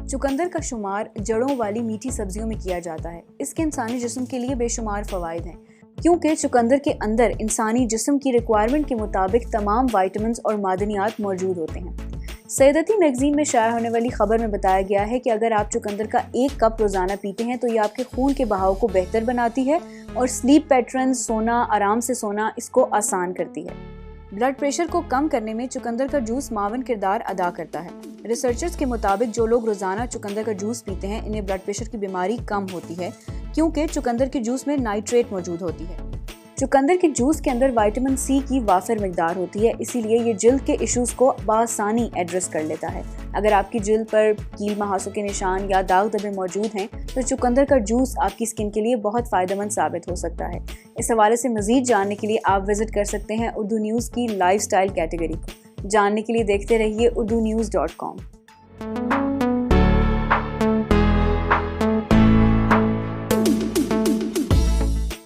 चुकंदर का शुमार जड़ों वाली मीठी सब्जियों में किया जाता है। इसके इंसानी जिस्म के लिए बेशुमार फ़वाइद हैं, क्योंकि चुकंदर के अंदर इंसानी जिस्म की रिक्वायरमेंट के मुताबिक तमाम वाइटामिन्स और मादनियात मौजूद होते हैं। सैयदती मैगजीन में शाया होने वाली खबर में बताया गया है कि अगर आप चुकंदर का 1 कप रोज़ाना पीते हैं तो ये आपके खून के बहाव को बेहतर बनाती है और स्लीप पैटर्न, सोना, आराम से सोना, इसको आसान करती है। ब्लड प्रेशर को कम करने में चुकंदर का जूस मावन किरदार अदा करता है। रिसर्चर्स के मुताबिक जो लोग रोजाना चुकंदर का जूस पीते हैं इन्हें ब्लड प्रेशर की बीमारी कम होती है, क्योंकि चुकंदर के जूस में नाइट्रेट मौजूद होती है। चुकंदर के जूस के अंदर विटामिन सी की वाफिर मिकदार होती है, इसीलिए ये जिल्द के इश्यूज को बासानी एड्रेस कर लेता है। अगर आपकी जिल्द पर कील महासों के निशान या दाग धब्बे मौजूद हैं तो चुकंदर का जूस आपकी स्किन के लिए बहुत फ़ायदेमंद साबित हो सकता है। इस हवाले से मज़ीद जानने के लिए आप विजिट कर सकते हैं उर्दू न्यूज़ की लाइफस्टाइल कैटेगरी को। जानने के लिए देखते रहिए urdunews.com।